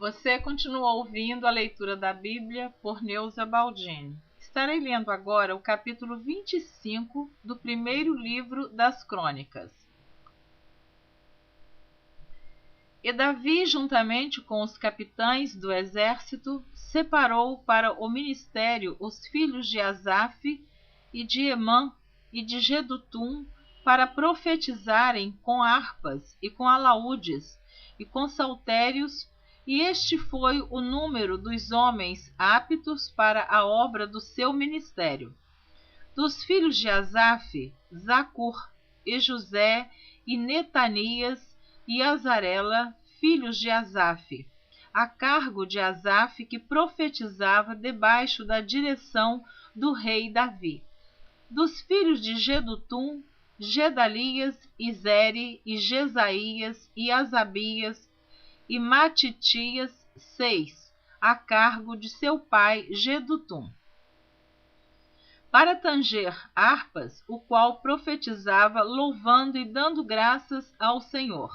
Você continua ouvindo a leitura da Bíblia por Neuza Baldini. Estarei lendo agora o capítulo 25 do primeiro livro das Crônicas. E Davi, juntamente com os capitães do exército, separou para o ministério os filhos de Asaf e de Emã e de Jedutum para profetizarem com harpas e com alaúdes e com saltérios, e este foi o número dos homens aptos para a obra do seu ministério. Dos filhos de Asaf, Zacur, e José, e Netanias, e Azarela, filhos de Asaf, a cargo de Asaf, que profetizava debaixo da direção do rei Davi. Dos filhos de Jedutum, Gedalias, e Zeri, e Jesaías, e Asabias, e Matitias, 6, a cargo de seu pai Jedutum. Para tanger harpas, o qual profetizava louvando e dando graças ao Senhor.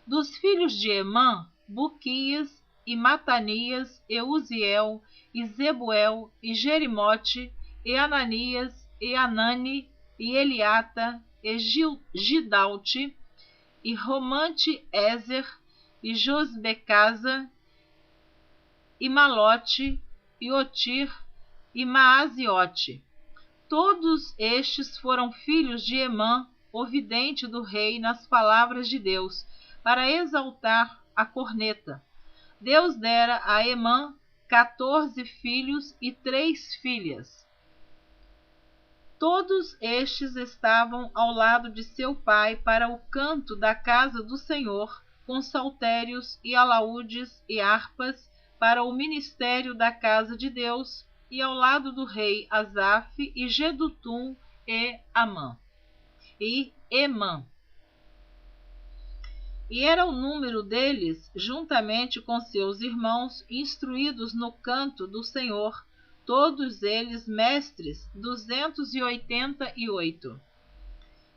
Dos filhos de Emã, Buquias, e Matanias, e Uziel, e Zebuel, e Jerimote, e Ananias, e Anani, e Eliata, e Gidalte, e Romante-Ezer, e Josbecasa, e Malote, e Otir, e Maaziote. Todos estes foram filhos de Emã, o vidente do rei, nas palavras de Deus, para exaltar a corneta. Deus dera a Emã 14 filhos e 3 filhas. Todos estes estavam ao lado de seu pai para o canto da casa do Senhor, com saltérios e alaúdes e harpas, para o ministério da casa de Deus, e ao lado do rei Asaf, e Jedutum, e Amã, e Emã. E era o número deles, juntamente com seus irmãos, instruídos no canto do Senhor, todos eles mestres, 288.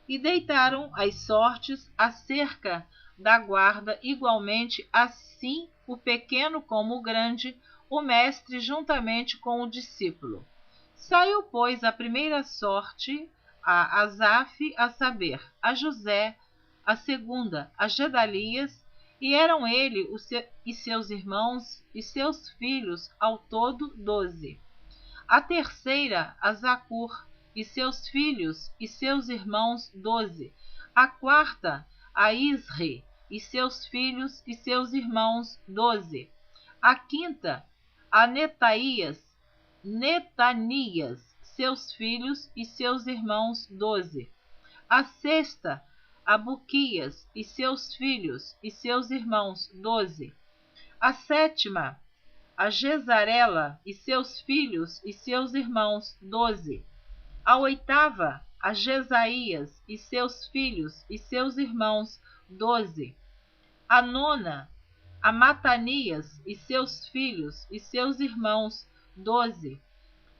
E deitaram as sortes acerca da guarda, igualmente assim o pequeno como o grande, o mestre juntamente com o discípulo. Saiu, pois, a primeira sorte a Asaf, a saber, a José, a segunda a Gedalias, e eram ele e seus irmãos e seus filhos, ao todo 12. A terceira a Zacur, e seus filhos e seus irmãos, 12. A quarta a Isri, e seus filhos e seus irmãos, 12. A quinta a Netanias, seus filhos e seus irmãos, 12. A sexta a Buquias, e seus filhos e seus irmãos, 12. A sétima a Jezarela, e seus filhos e seus irmãos, 12. A oitava a Jesaías, e seus filhos e seus irmãos, 12. A nona a Matanias, e seus filhos e seus irmãos, 12.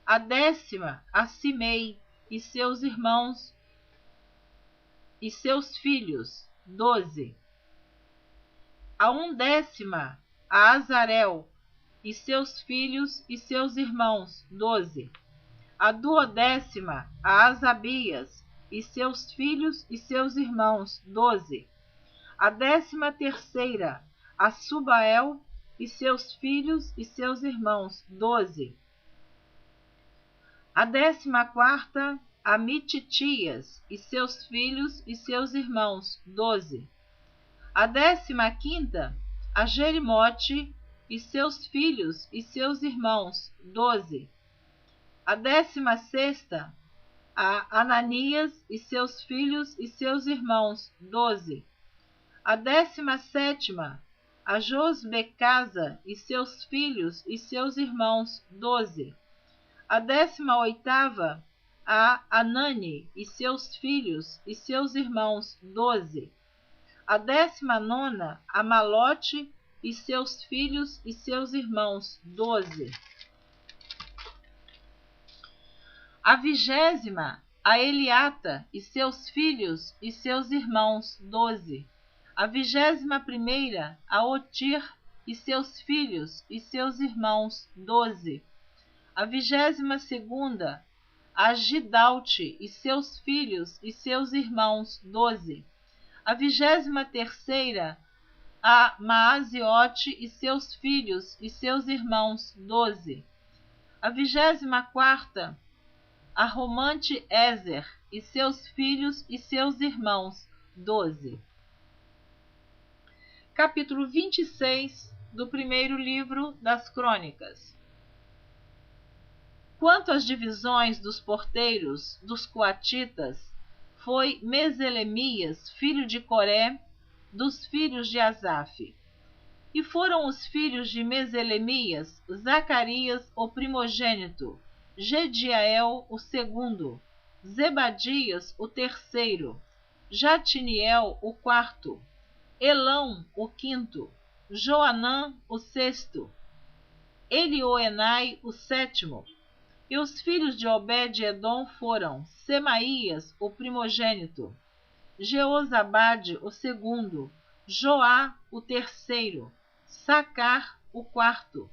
A décima a Simei, e seus irmãos e seus filhos, 12. A undécima a Azarel, e seus filhos e seus irmãos, 12. A duodécima a Asabias, e seus filhos e seus irmãos, 12. A 13ª a Subael, e seus filhos e seus irmãos, 12. A 14ª a Mititias, e seus filhos e seus irmãos, 12. A 15ª a Jerimote, e seus filhos e seus irmãos, 12. A 16ª a Ananias, e seus filhos e seus irmãos, 12. A 17ª a Josbecasa, e seus filhos e seus irmãos, 12. A 18ª a Anani, e seus filhos e seus irmãos, 12. A 19ª a Malote, e seus filhos e seus irmãos, 12. A 20ª a Eliata, e seus filhos e seus irmãos, 12. A 21ª a Otir, e seus filhos e seus irmãos, 12. A 22ª, a Gidalte e seus filhos e seus irmãos, 12. A 23ª, a Maaziote e seus filhos e seus irmãos, 12. A 24ª, a Romante Ezer e seus filhos e seus irmãos, 12. Capítulo 26 do primeiro livro das Crônicas. Quanto às divisões dos porteiros dos coatitas, foi Meselemias, filho de Coré, dos filhos de Asaf. E foram os filhos de Meselemias, Zacarias, o primogênito, Gediael, o segundo, Zebadias, o terceiro, Jatiniel, o quarto, Elão, o quinto, Joanã, o sexto, Elioenai, o sétimo. E os filhos de Obed-edom foram Semaías, o primogênito, Jeozabade, o segundo, Joá, o terceiro, Sacar, o quarto,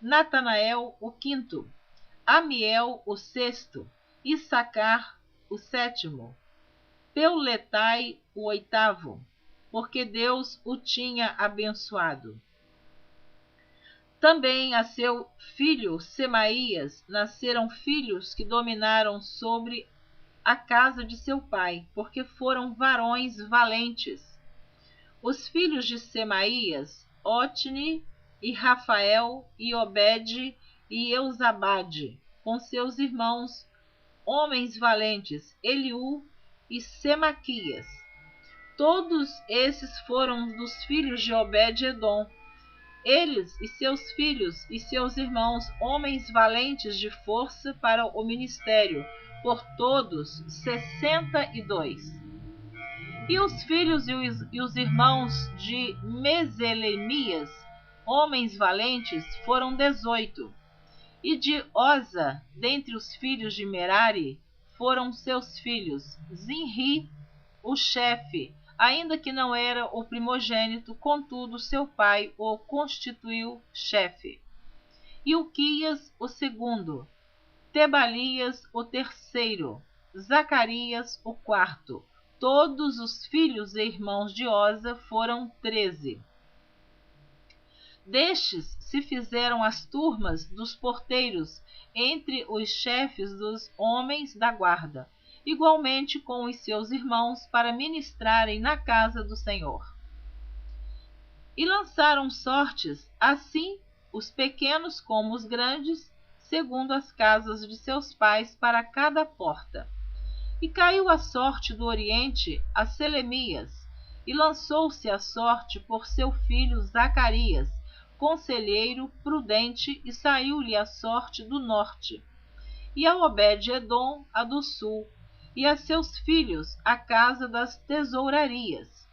Natanael, o quinto, Amiel, o sexto, Issacar, o sétimo, Peuletai, o oitavo, porque Deus o tinha abençoado. Também a seu filho Semaías nasceram filhos que dominaram sobre a casa de seu pai, porque foram varões valentes. Os filhos de Semaías, Otni e Rafael e Obed e Eusabade, com seus irmãos, homens valentes, Eliú e Semaquias. Todos esses foram dos filhos de Obed-edom. Eles e seus filhos e seus irmãos, homens valentes de força para o ministério, por todos 62. E os filhos e os irmãos de Meselemias, homens valentes, foram 18. E de Oza, dentre os filhos de Merari, foram seus filhos, Zinri, o chefe, ainda que não era o primogênito, contudo seu pai o constituiu chefe. Ilquias, o segundo, Tebalias, o terceiro, Zacarias, o quarto. Todos os filhos e irmãos de Oza foram 13. Destes se fizeram as turmas dos porteiros entre os chefes dos homens da guarda, igualmente com os seus irmãos, para ministrarem na casa do Senhor. E lançaram sortes, assim, os pequenos como os grandes, segundo as casas de seus pais, para cada porta. E caiu a sorte do Oriente a Selemias, e lançou-se a sorte por seu filho Zacarias, conselheiro prudente, e saiu-lhe a sorte do norte. E a Obed-edom a do sul, e a seus filhos a casa das tesourarias.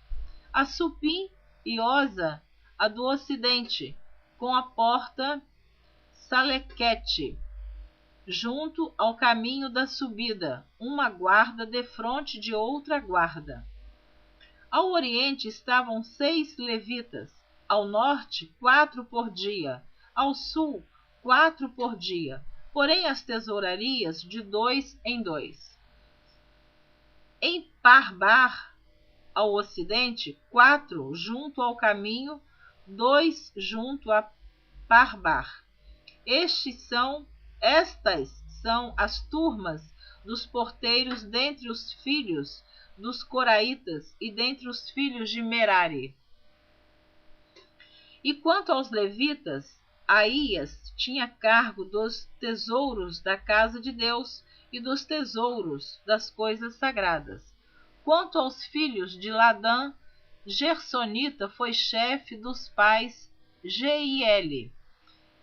A Supim e Oza a do ocidente, com a porta Salequete, junto ao caminho da subida, uma guarda defronte de outra guarda. Ao oriente estavam 6 levitas, ao norte 4 por dia, ao sul 4 por dia, porém as tesourarias de 2 em 2. Em Parbar, ao ocidente, 4 junto ao caminho, 2 junto a Parbar. Estas são as turmas dos porteiros dentre os filhos dos coraitas e dentre os filhos de Merari. E quanto aos levitas, Aías tinha cargo dos tesouros da casa de Deus e dos tesouros das coisas sagradas. Quanto aos filhos de Ladã, Gersonita foi chefe dos pais Jeiel.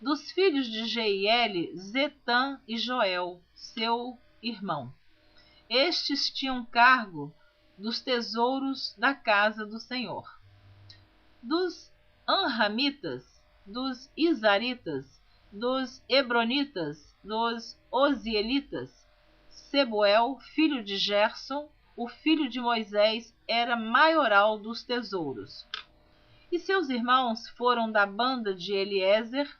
Dos filhos de Jeiel, Zetã e Joel, seu irmão. Estes tinham cargo dos tesouros da casa do Senhor. Dos Anramitas, dos Izaritas, dos Hebronitas, dos Ozielitas, Sebuel, filho de Gerson, o filho de Moisés, era maioral dos tesouros. E seus irmãos foram da banda de Eliezer,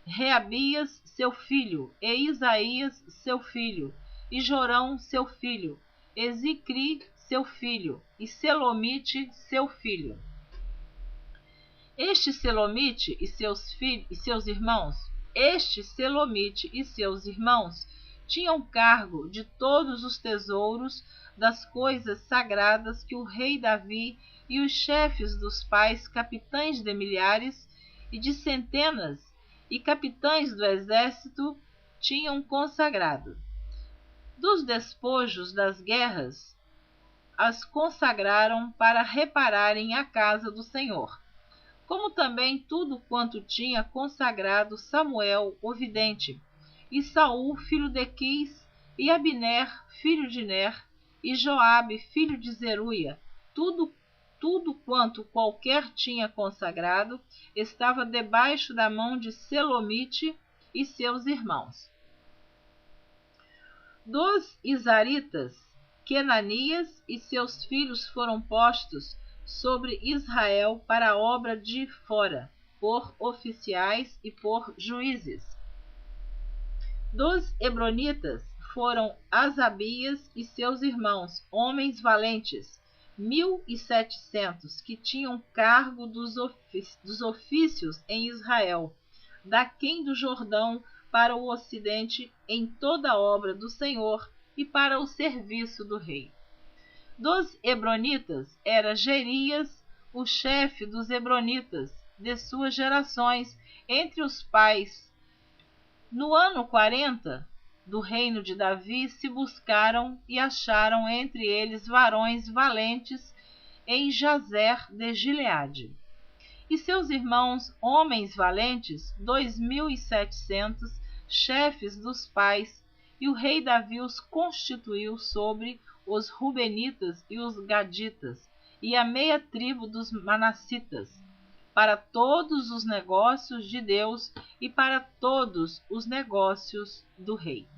Reabias, seu filho, e Isaías, seu filho, e Jorão, seu filho, e Zicri, seu filho, e Selomite, seu filho. Este Selomite e seus irmãos tinham cargo de todos os tesouros das coisas sagradas que o rei Davi e os chefes dos pais, capitães de milhares e de centenas e capitães do exército tinham consagrado. Dos despojos das guerras, as consagraram para repararem a casa do Senhor, como também tudo quanto tinha consagrado Samuel, o vidente, e Saul, filho de Quis, e Abner, filho de Ner, e Joabe, filho de Zeruia. Tudo quanto qualquer tinha consagrado estava debaixo da mão de Selomite e seus irmãos. Dos Izaritas, Quenanias e seus filhos foram postos sobre Israel para a obra de fora, por oficiais e por juízes. Dos Hebronitas foram Asabias e seus irmãos, homens valentes, 1.700, que tinham cargo dos ofícios em Israel, daquém do Jordão para o ocidente, em toda a obra do Senhor e para o serviço do rei. Dos Hebronitas era Jerias, o chefe dos Hebronitas, de suas gerações, entre os pais. No ano 40 do reino de Davi se buscaram e acharam entre eles varões valentes em Jazer de Gileade. E seus irmãos, homens valentes, 2.700, chefes dos pais, e o rei Davi os constituiu sobre os Rubenitas e os Gaditas, e a meia tribo dos Manassitas, para todos os negócios de Deus e para todos os negócios do rei.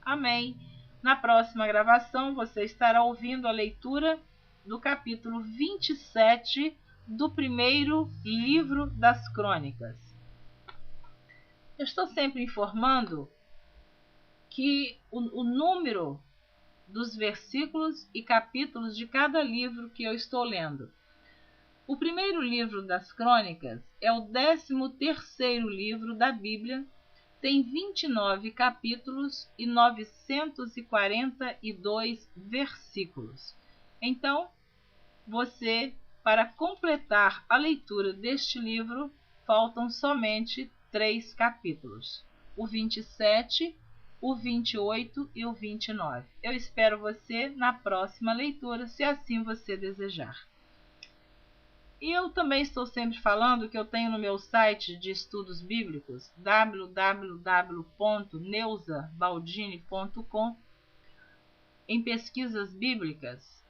Amém. Na próxima gravação você estará ouvindo a leitura do capítulo 27 do primeiro livro das Crônicas. Eu estou sempre informando que o número dos versículos e capítulos de cada livro que eu estou lendo. O primeiro livro das Crônicas é o 13º livro da Bíblia, tem 29 capítulos e 942 versículos. Então, você, para completar a leitura deste livro, faltam somente 3 capítulos, o 27, o 28 e o 29. Eu espero você na próxima leitura, se assim você desejar. E eu também estou sempre falando que eu tenho no meu site de estudos bíblicos, www.neusabaldini.com, em pesquisas bíblicas,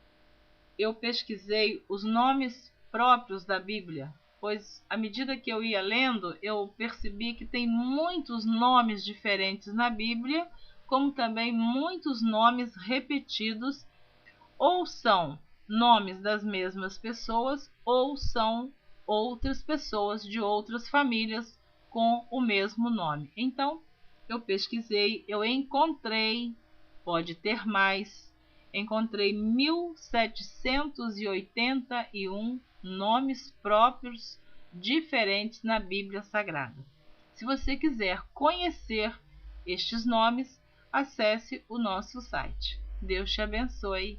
eu pesquisei os nomes próprios da Bíblia, pois à medida que eu ia lendo, eu percebi que tem muitos nomes diferentes na Bíblia, como também muitos nomes repetidos, ou são nomes das mesmas pessoas, ou são outras pessoas de outras famílias com o mesmo nome. Então, eu pesquisei, eu encontrei, pode ter mais, encontrei 1.781 nomes próprios diferentes na Bíblia Sagrada. Se você quiser conhecer estes nomes, acesse o nosso site. Deus te abençoe.